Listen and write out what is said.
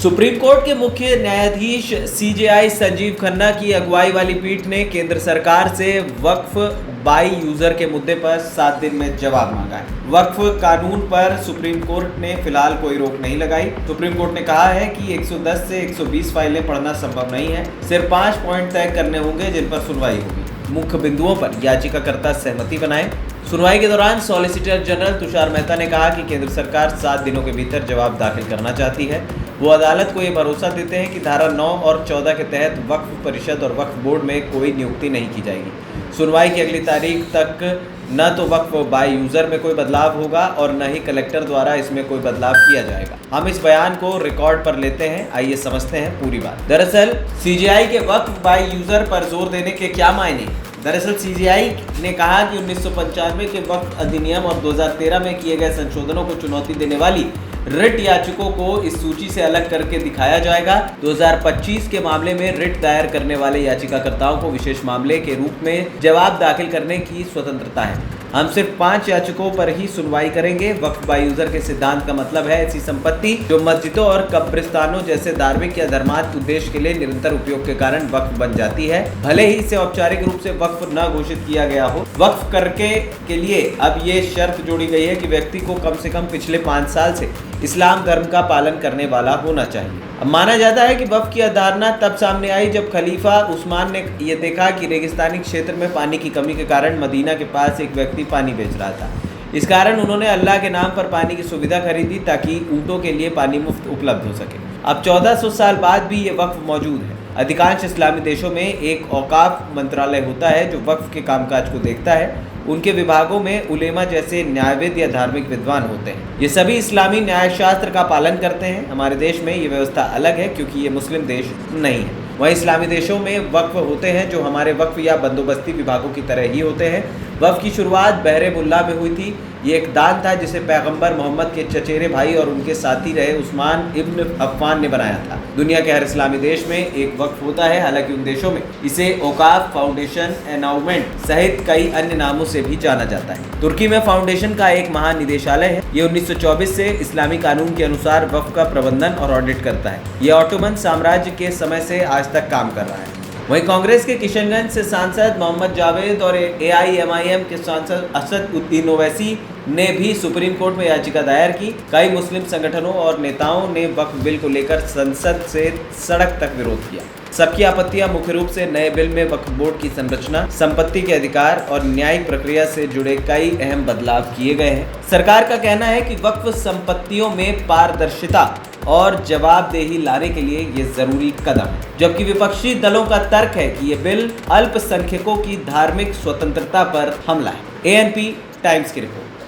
Supreme court के मुख्य न्यायाधीश सीजेआई संजीव खन्ना की अगुवाई वाली पीठ ने केंद्र सरकार से वक्फ बाई यूजर के मुद्दे पर 7 दिन में जवाब मांगा है। वक्फ कानून पर सुप्रीम कोर्ट ने फिलहाल कोई रोक नहीं लगाई। सुप्रीम कोर्ट ने कहा है कि 110 से 120 फाइलें पढ़ना संभव नहीं है, सिर्फ 5 पॉइंट तय करने होंगे जिन पर सुनवाई होगी। मुख्य बिंदुओं पर याचिकाकर्ता सहमति बनाए। सुनवाई के दौरान सॉलिसिटर जनरल तुषार मेहता ने कहा कि केंद्र सरकार 7 दिनों के भीतर जवाब दाखिल करना चाहती है। वो अदालत को ये भरोसा देते हैं कि धारा 9 और 14 के तहत वक्फ परिषद और वक्फ बोर्ड में कोई नियुक्ति नहीं की जाएगी। सुनवाई की अगली तारीख तक न तो वक्फ बाय यूजर में कोई बदलाव होगा और न ही कलेक्टर द्वारा इसमें कोई बदलाव किया जाएगा। हम इस बयान को रिकॉर्ड पर लेते हैं, आइए समझते हैं पूरी बात। दरअसल सीजेआई के वक्फ बाय यूजर पर जोर देने के क्या मायने? दरअसल सीजेआई ने कहा कि 1995 के वक्फ अधिनियम और 2013 में किए गए संशोधनों को चुनौती देने वाली रिट याचिकों को इस सूची से अलग करके दिखाया जाएगा। 2025 के मामले में रिट दायर करने वाले याचिकाकर्ताओं को विशेष मामले के रूप में जवाब दाखिल करने की स्वतंत्रता है। हम सिर्फ 5 याचिकों पर ही सुनवाई करेंगे। वक्फ बाय यूजर के सिद्धांत का मतलब है ऐसी संपत्ति जो मस्जिदों और कब्रिस्तानों जैसे धार्मिक या धर्मार्थ उद्देश्य के लिए निरंतर उपयोग के कारण वक्फ बन जाती है, भले ही इसे औपचारिक रूप से वक्फ न घोषित किया गया हो। वक्फ करके के लिए अब ये शर्त जोड़ी गई है कि व्यक्ति को कम से कम पिछले 5 साल से इस्लाम धर्म का पालन करने वाला होना चाहिए। अब माना जाता है कि वक्फ की अवधारणा तब सामने आई जब खलीफा उस्मान ने ये देखा कि रेगिस्तानी क्षेत्र में पानी की कमी के कारण मदीना के पास एक व्यक्ति पानी बेच रहा था। इस कारण उन्होंने अल्लाह के नाम पर पानी की सुविधा खरीदी ताकि ऊँटों के लिए पानी मुफ्त उपलब्ध हो सके। अब 1400 साल बाद भी ये वक्फ मौजूद है। अधिकांश इस्लामी देशों में एक औकाफ मंत्रालय होता है जो वक्फ के कामकाज को देखता है। उनके विभागों में उलेमा जैसे न्यायविद या धार्मिक विद्वान होते हैं। ये सभी इस्लामी न्याय शास्त्र का पालन करते हैं। हमारे देश में ये व्यवस्था अलग है क्योंकि ये मुस्लिम देश नहीं है। वहीं इस्लामी देशों में वक्फ होते हैं जो हमारे वक्फ या बंदोबस्ती विभागों की तरह ही होते हैं। वक्फ की शुरुआत बहरे मुल्ला में हुई थी। ये एक दान था जिसे पैगंबर मोहम्मद के चचेरे भाई और उनके साथी रहे उस्मान इब्न अफ़्फ़ान ने बनाया था। दुनिया के हर इस्लामी देश में एक वक्फ होता है, हालांकि उन देशों में इसे औकाफ, फाउंडेशन, एनाउमेंट सहित कई अन्य नामों से भी जाना जाता है। तुर्की में फाउंडेशन का एक महानिदेशालय है। ये 1924 से इस्लामी कानून के अनुसार वक्फ का प्रबंधन और ऑडिट करता है। ये ऑटोमन साम्राज्य के समय से आज तक काम कर रहा है। वहीं कांग्रेस के किशनगंज से सांसद मोहम्मद जावेद और AIMIM के सांसद असद उद्दीन ओवैसी ने भी सुप्रीम कोर्ट में याचिका दायर की। कई मुस्लिम संगठनों और नेताओं ने वक्फ बिल को लेकर संसद से सड़क तक विरोध किया। सबकी आपत्तियां मुख्य रूप से नए बिल में वक्फ बोर्ड की संरचना, संपत्ति के अधिकार और न्यायिक प्रक्रिया से जुड़े कई अहम बदलाव किए गए हैं। सरकार का कहना है कि वक्फ संपत्तियों में पारदर्शिता और जवाबदेही लाने के लिए ये जरूरी कदम है, जबकि विपक्षी दलों का तर्क है कि ये बिल अल्पसंख्यकों की धार्मिक स्वतंत्रता पर हमला है। ANP टाइम्स की रिपोर्ट।